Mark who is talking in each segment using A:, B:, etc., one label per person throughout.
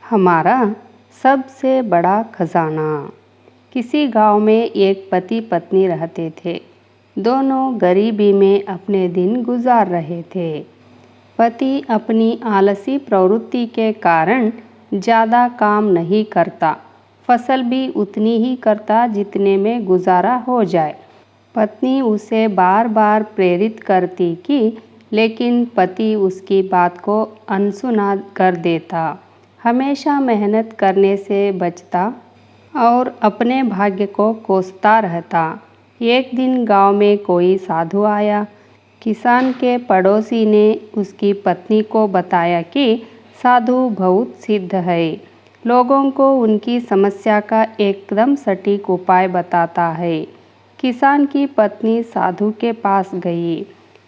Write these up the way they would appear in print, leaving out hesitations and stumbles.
A: हमारा सबसे बड़ा खजाना। किसी गांव में एक पति पत्नी रहते थे। दोनों गरीबी में अपने दिन गुजार रहे थे। पति अपनी आलसी प्रवृत्ति के कारण ज़्यादा काम नहीं करता, फसल भी उतनी ही करता जितने में गुजारा हो जाए। पत्नी उसे बार बार प्रेरित करती कि लेकिन पति उसकी बात को अनसुना कर देता। हमेशा मेहनत करने से बचता और अपने भाग्य को कोसता रहता। एक दिन गांव में कोई साधु आया। किसान के पड़ोसी ने उसकी पत्नी को बताया कि साधु बहुत सिद्ध है, लोगों को उनकी समस्या का एकदम सटीक उपाय बताता है। किसान की पत्नी साधु के पास गई।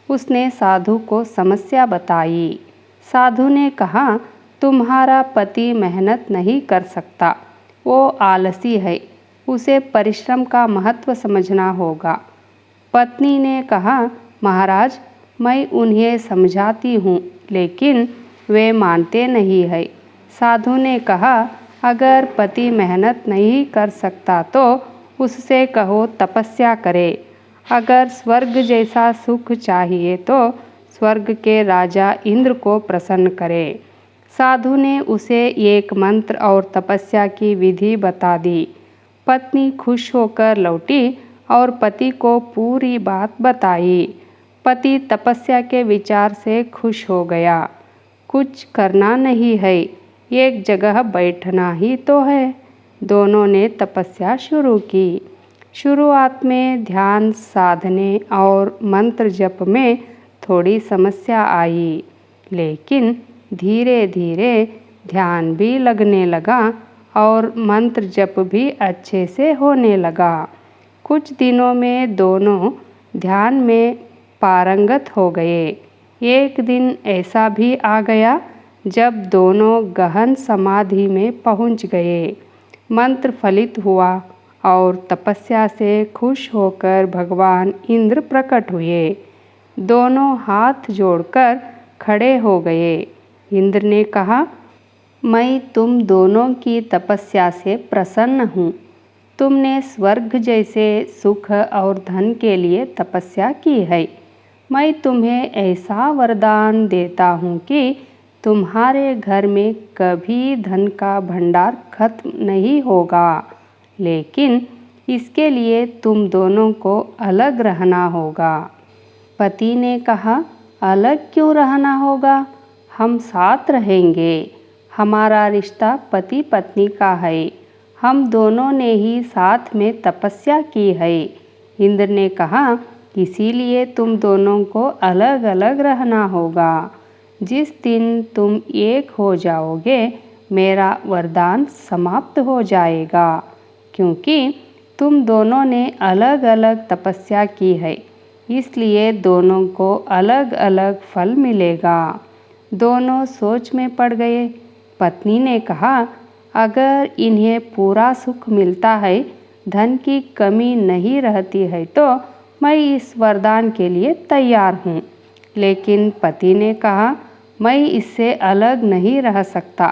A: उसने साधु को समस्या बताई। साधु ने कहा, तुम्हारा पति मेहनत नहीं कर सकता, वो आलसी है, उसे परिश्रम का महत्व समझना होगा। पत्नी ने कहा, महाराज, मैं उन्हें समझाती हूँ लेकिन वे मानते नहीं है। साधु ने कहा, अगर पति मेहनत नहीं कर सकता तो उससे कहो तपस्या करे। अगर स्वर्ग जैसा सुख चाहिए तो स्वर्ग के राजा इंद्र को प्रसन्न करे। साधु ने उसे एक मंत्र और तपस्या की विधि बता दी। पत्नी खुश होकर लौटी और पति को पूरी बात बताई। पति तपस्या के विचार से खुश हो गया। कुछ करना नहीं है, एक जगह बैठना ही तो है। दोनों ने तपस्या शुरू की। शुरुआत में ध्यान साधने और मंत्र जप में थोड़ी समस्या आई, लेकिन धीरे धीरे ध्यान भी लगने लगा और मंत्र जप भी अच्छे से होने लगा। कुछ दिनों में दोनों ध्यान में पारंगत हो गए। एक दिन ऐसा भी आ गया जब दोनों गहन समाधि में पहुंच गए। मंत्र फलित हुआ और तपस्या से खुश होकर भगवान इंद्र प्रकट हुए। दोनों हाथ जोड़कर खड़े हो गए। इंद्र ने कहा, मैं तुम दोनों की तपस्या से प्रसन्न हूँ। तुमने स्वर्ग जैसे सुख और धन के लिए तपस्या की है। मैं तुम्हें ऐसा वरदान देता हूँ कि तुम्हारे घर में कभी धन का भंडार खत्म नहीं होगा, लेकिन इसके लिए तुम दोनों को अलग रहना होगा। पति ने कहा, अलग क्यों रहना होगा? हम साथ रहेंगे। हमारा रिश्ता पति पत्नी का है। हम दोनों ने ही साथ में तपस्या की है। इंद्र ने कहा, इसीलिए तुम दोनों को अलग अलग रहना होगा। जिस दिन तुम एक हो जाओगे, मेरा वरदान समाप्त हो जाएगा, क्योंकि तुम दोनों ने अलग अलग तपस्या की है, इसलिए दोनों को अलग अलग फल मिलेगा। दोनों सोच में पड़ गए। पत्नी ने कहा, अगर इन्हें पूरा सुख मिलता है, धन की कमी नहीं रहती है, तो मैं इस वरदान के लिए तैयार हूँ। लेकिन पति ने कहा, मैं इससे अलग नहीं रह सकता,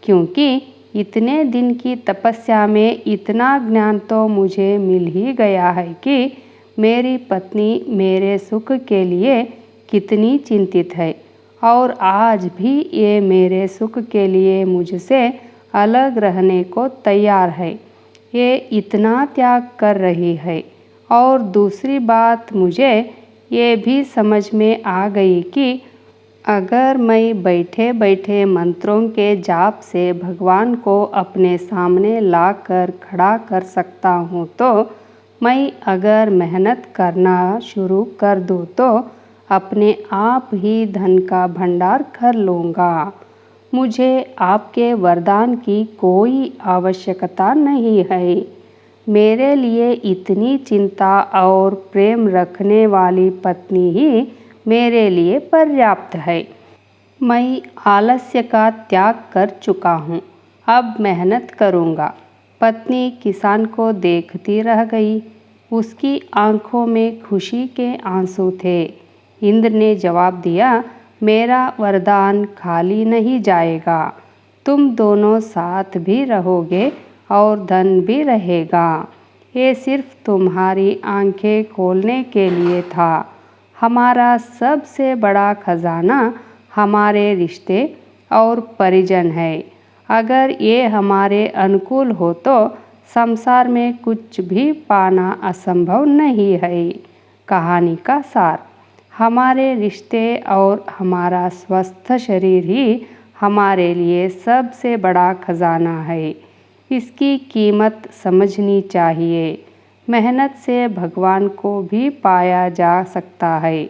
A: क्योंकि इतने दिन की तपस्या में इतना ज्ञान तो मुझे मिल ही गया है कि मेरी पत्नी मेरे सुख के लिए कितनी चिंतित है और आज भी ये मेरे सुख के लिए मुझसे अलग रहने को तैयार है। ये इतना त्याग कर रही है। और दूसरी बात, मुझे ये भी समझ में आ गई कि अगर मैं बैठे बैठे मंत्रों के जाप से भगवान को अपने सामने लाकर खड़ा कर सकता हूँ, तो मैं अगर मेहनत करना शुरू कर दूँ तो अपने आप ही धन का भंडार कर लूँगा। मुझे आपके वरदान की कोई आवश्यकता नहीं है। मेरे लिए इतनी चिंता और प्रेम रखने वाली पत्नी ही मेरे लिए पर्याप्त है। मैं आलस्य का त्याग कर चुका हूँ, अब मेहनत करूँगा। पत्नी किसान को देखती रह गई। उसकी आंखों में खुशी के आंसू थे। इंद्र ने जवाब दिया, मेरा वरदान खाली नहीं जाएगा। तुम दोनों साथ भी रहोगे और धन भी रहेगा। ये सिर्फ तुम्हारी आंखें खोलने के लिए था। हमारा सबसे बड़ा खजाना हमारे रिश्ते और परिजन है। अगर ये हमारे अनुकूल हो तो संसार में कुछ भी पाना असंभव नहीं है। कहानी का सार: हमारे रिश्ते और हमारा स्वस्थ शरीर ही हमारे लिए सबसे बड़ा खजाना है। इसकी कीमत समझनी चाहिए। मेहनत से भगवान को भी पाया जा सकता है,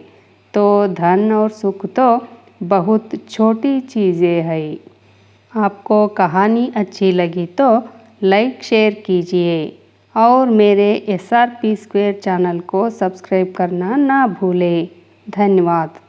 A: तो धन और सुख तो बहुत छोटी चीज़ें हैं। आपको कहानी अच्छी लगी तो लाइक शेयर कीजिए और मेरे SRP Square चैनल को सब्सक्राइब करना ना भूलें। धन्यवाद।